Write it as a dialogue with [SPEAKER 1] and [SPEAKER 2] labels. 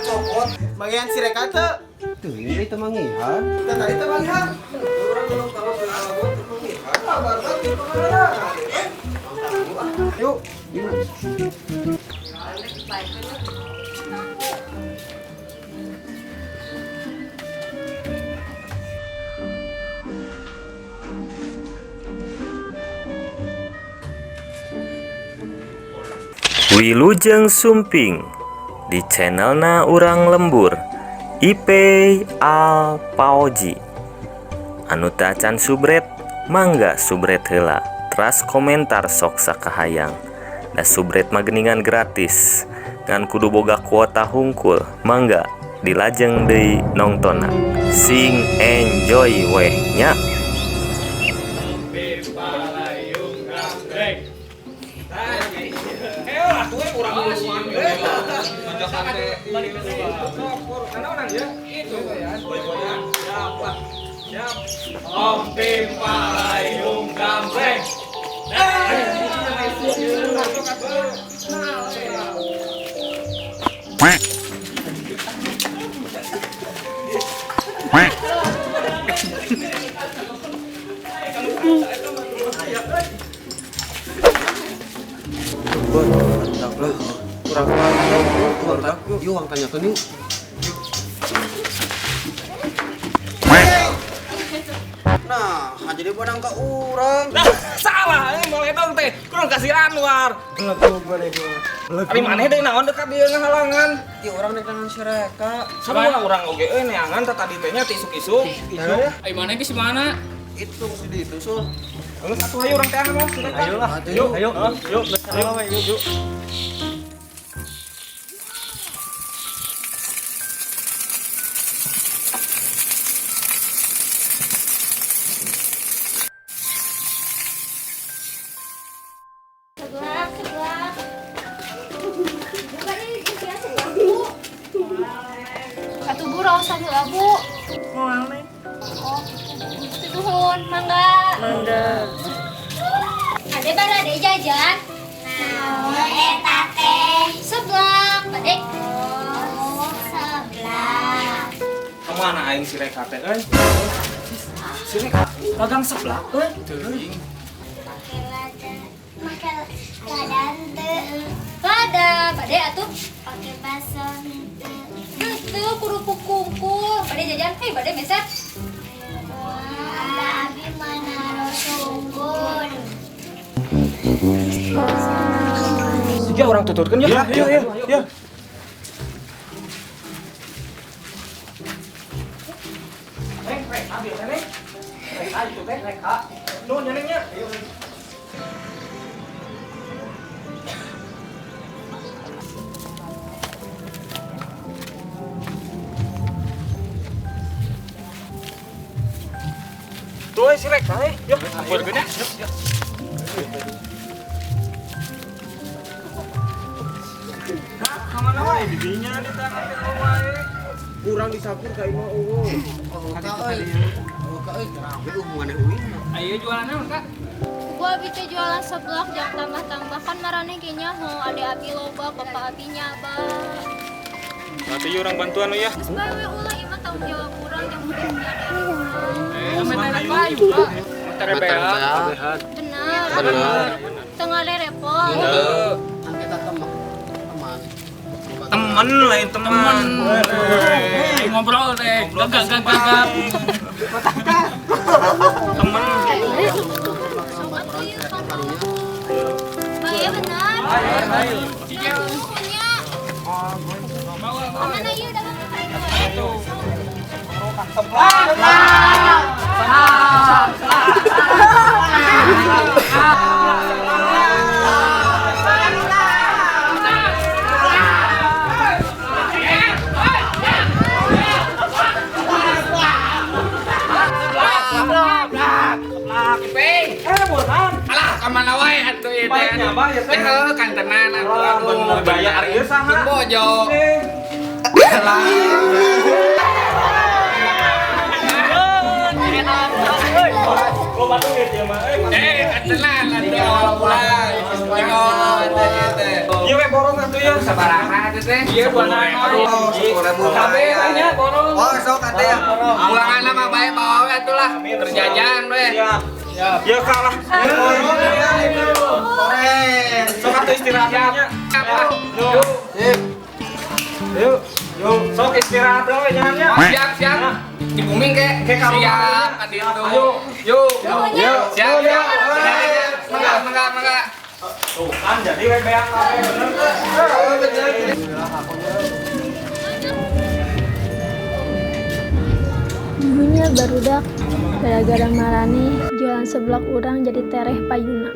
[SPEAKER 1] copot. Bagian si Reka tuh.
[SPEAKER 2] Tuh, ini itu mangihan.
[SPEAKER 1] Kita tadi tuh bagian. Orang belum tahu berapa mangihan. Kabar tadi kemana?
[SPEAKER 2] Yuk, gimana?
[SPEAKER 3] Wilujeng Sumping di channelna Urang Lembur IP Al Paoji anu teu acan subret mangga subret heula teras komentar sok sakahayang da subret mageningan gratis ngan kudu boga kuota hungkul mangga dilajeng deui nongtonna sing enjoy weh nya.
[SPEAKER 4] Om Pim Palayung Gambreng.
[SPEAKER 2] Yuk, uang tanyakan yuk.
[SPEAKER 1] Nah, jadi badang ke urang.
[SPEAKER 4] Salah, ini boleh dong teh. Kurang kasih Anwar. Ari maneh deui naon dekat dieu ngahalangan.
[SPEAKER 1] Ya orang nek tangan si Reka.
[SPEAKER 4] Sabaraha urang oge neangan teh tadi teh nya ti isuk-isuk.
[SPEAKER 5] Ai mana geus mana?
[SPEAKER 1] Itu si ditu sul.
[SPEAKER 4] Geus atuh hayu urang teh mah.
[SPEAKER 1] Ayolah.
[SPEAKER 4] Yuk, yuk, yuk.
[SPEAKER 6] Satu burau satu labu. Oh, tuhun, mangga. Ade barade jajan. Nah, eta teh seblak, badek. Oh, seblak.
[SPEAKER 4] Kemana aing si Reka teh euy? Si Reka dagang seblak euy. Teuing.
[SPEAKER 6] Make ladan teu. Lada, bade atuh. Pake bason teu. Teu kerupuk kungkul. Bade jajan, bade meset. Ada abi mana sunggul.
[SPEAKER 4] Siga orang tuturkeun ya. Ya. Rek, ambil Rek. Rek itu teh, Rek. Nuhun ya Nengnya. Tuh si Rek, yuk, ambilkeun ya. Kemana wae didinya di tangan teh wae.
[SPEAKER 1] Kurang disapur ka imah eueuh.
[SPEAKER 5] Ayo jualan naon, Kak?
[SPEAKER 6] Gua bisa jualan seblak jangan tambah-tambah kan marane kayaknya ade abi loba bapak abinya abah.
[SPEAKER 4] Nanti urang bantuan ya.
[SPEAKER 6] Terus bae ulah imah tanggung jawab urang yang mungkin ada.
[SPEAKER 5] Meter payu, Kak. Meter beha.
[SPEAKER 6] Benar. Tengah repot.
[SPEAKER 4] Temen lain teman.
[SPEAKER 5] Ngobrol teh. Gagap.
[SPEAKER 4] Temen.
[SPEAKER 6] Bae benar.
[SPEAKER 4] Ayo.
[SPEAKER 6] Punya. Mana ieu dagang mereka.
[SPEAKER 5] Kamana wae atuh ieu teh.
[SPEAKER 4] Baiknya bayar teh.
[SPEAKER 5] Heuh kan tenan atuh.
[SPEAKER 4] Bayar ieu saha?
[SPEAKER 5] Bojo.
[SPEAKER 4] Lo batu duit ya mah.
[SPEAKER 5] Tenan atuh. Pulang.
[SPEAKER 4] Ieu we borongan tuh ya.
[SPEAKER 5] Sabaraha teh teh.
[SPEAKER 4] Iya buat anak. Kabe nya borong.
[SPEAKER 1] Oh, sok atuh ya.
[SPEAKER 5] Pulangan nama bae bawa we atulah. Berjajan we.
[SPEAKER 4] Ya kalah. Sok atuh istirahatnya. Yuk. Sok istirahat we jangannya.
[SPEAKER 5] Siap. Di booming ke siap kan itu. Yuk. Siap. Mangga.
[SPEAKER 4] Tuh kan jadi we beang kabe bener.
[SPEAKER 7] Ibunya barudak gara-gara marani jualan seblak urang jadi tereh payuna.